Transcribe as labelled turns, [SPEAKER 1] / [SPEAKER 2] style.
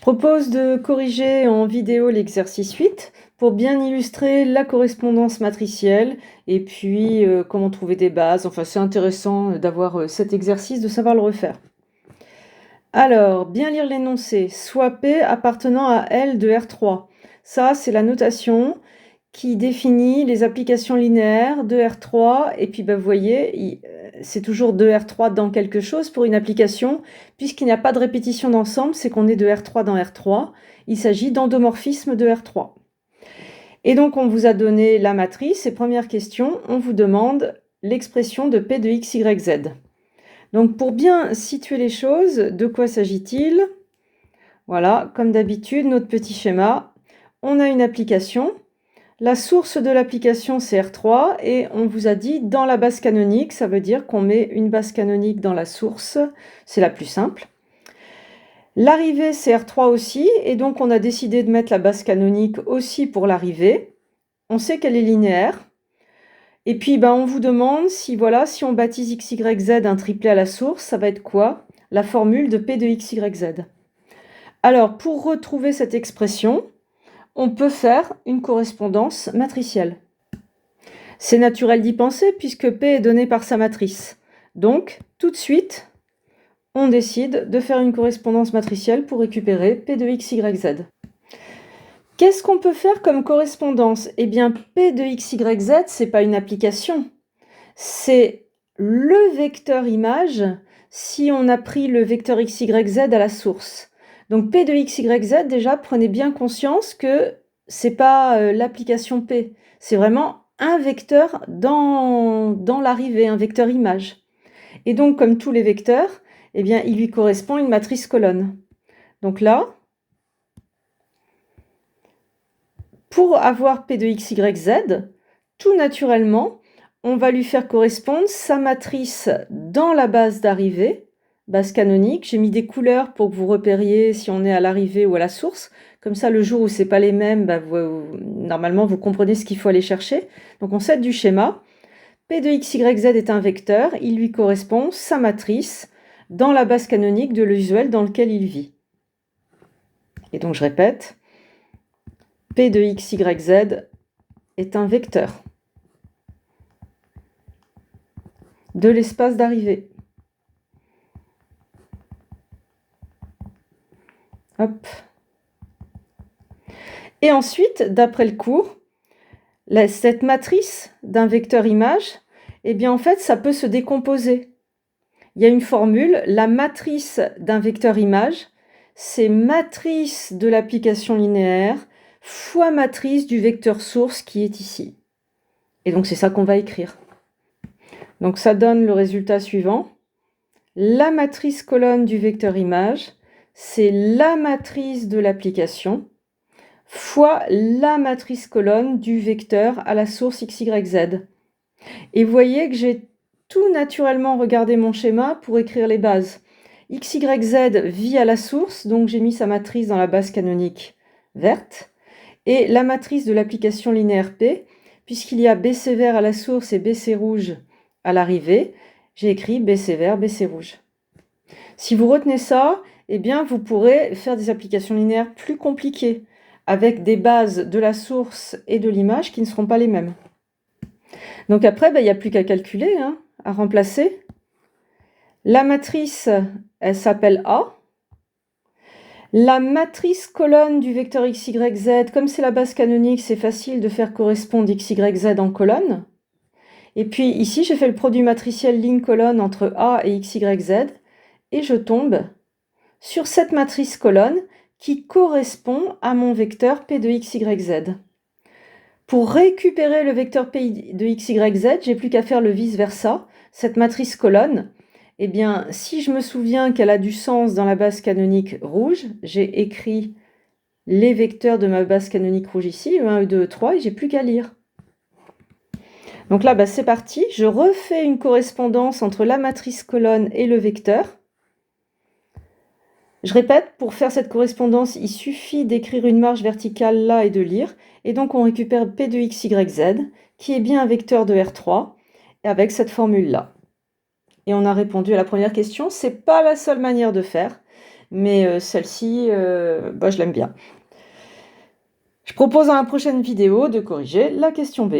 [SPEAKER 1] Je propose de corriger en vidéo l'exercice 8 pour bien illustrer la correspondance matricielle et puis comment trouver des bases. Enfin, c'est intéressant d'avoir cet exercice, de savoir le refaire. Alors, bien lire l'énoncé. Soit P appartenant à L de R3. Ça, c'est la notation qui définit les applications linéaires de R3. Et puis, vous voyez, c'est toujours de R3 dans quelque chose pour une application. Puisqu'il n'y a pas de répétition d'ensemble, c'est qu'on est de R3 dans R3. Il s'agit d'endomorphisme de R3. Et donc, on vous a donné la matrice. Et première question, on vous demande l'expression de P de X, Y, Z. Donc, pour bien situer les choses, de quoi s'agit-il? Voilà, comme d'habitude, notre petit schéma. On a une application. La source de l'application, c'est R3. Et on vous a dit, dans la base canonique, ça veut dire qu'on met une base canonique dans la source. C'est la plus simple. L'arrivée, c'est R3 aussi. Et donc, on a décidé de mettre la base canonique aussi pour l'arrivée. On sait qu'elle est linéaire. Et puis, on vous demande si, voilà, si on baptise x, y, z un triplet à la source, ça va être quoi? La formule de P de x, y, z. Alors, pour retrouver cette expression, on peut faire une correspondance matricielle. C'est naturel d'y penser puisque P est donné par sa matrice. Donc, tout de suite, on décide de faire une correspondance matricielle pour récupérer P de x, y, z. Qu'est-ce qu'on peut faire comme correspondance? Eh bien, P de x, y, z, c'est pas une application. C'est le vecteur image si on a pris le vecteur x, y, z à la source. Donc, P de x, y, z, déjà, prenez bien conscience que c'est pas l'application P. C'est vraiment un vecteur dans l'arrivée, un vecteur image. Et donc, comme tous les vecteurs, eh bien, il lui correspond une matrice colonne. Donc là, pour avoir P de x, y, z, tout naturellement, on va lui faire correspondre sa matrice dans la base d'arrivée, base canonique. J'ai mis des couleurs pour que vous repériez si on est à l'arrivée ou à la source. Comme ça, le jour où ce n'est pas les mêmes, normalement, vous comprenez ce qu'il faut aller chercher. Donc, on s'aide du schéma. P de x, y, z est un vecteur. Il lui correspond sa matrice dans la base canonique de l'usuel dans lequel il vit. Et donc, je répète. P de x, y, z est un vecteur de l'espace d'arrivée. Hop. Et ensuite, d'après le cours, cette matrice d'un vecteur image, eh bien en fait, ça peut se décomposer. Il y a une formule, la matrice d'un vecteur image, c'est matrice de l'application linéaire fois matrice du vecteur source qui est ici. Et donc, c'est ça qu'on va écrire. Donc, ça donne le résultat suivant. La matrice colonne du vecteur image, c'est la matrice de l'application fois la matrice colonne du vecteur à la source x, y, z. Et vous voyez que j'ai tout naturellement regardé mon schéma pour écrire les bases. X, y, z vit à la source, donc j'ai mis sa matrice dans la base canonique verte. Et la matrice de l'application linéaire P, puisqu'il y a BC vert à la source et BC rouge à l'arrivée, j'ai écrit BC vert, BC rouge. Si vous retenez ça, eh bien vous pourrez faire des applications linéaires plus compliquées, avec des bases de la source et de l'image qui ne seront pas les mêmes. Donc après, il n'y a plus qu'à calculer, à remplacer. La matrice, elle s'appelle A. La matrice colonne du vecteur x, y, z, comme c'est la base canonique, c'est facile de faire correspondre x, y, z en colonne. Et puis ici, j'ai fait le produit matriciel ligne-colonne entre A et x, y, z. Et je tombe sur cette matrice colonne qui correspond à mon vecteur P de x, y, z. Pour récupérer le vecteur P de x, y, z, j'ai plus qu'à faire le vice-versa. Cette matrice colonne, eh bien, si je me souviens qu'elle a du sens dans la base canonique rouge, j'ai écrit les vecteurs de ma base canonique rouge ici, E1, E2, E3, et j'ai plus qu'à lire. Donc là, c'est parti. Je refais une correspondance entre la matrice colonne et le vecteur. Je répète, pour faire cette correspondance, il suffit d'écrire une marge verticale là et de lire. Et donc, on récupère P de x, y, z, qui est bien un vecteur de R3, avec cette formule-là. Et on a répondu à la première question. Ce n'est pas la seule manière de faire. mais celle-ci, bah, je l'aime bien. Je propose à la prochaine vidéo de corriger la question B.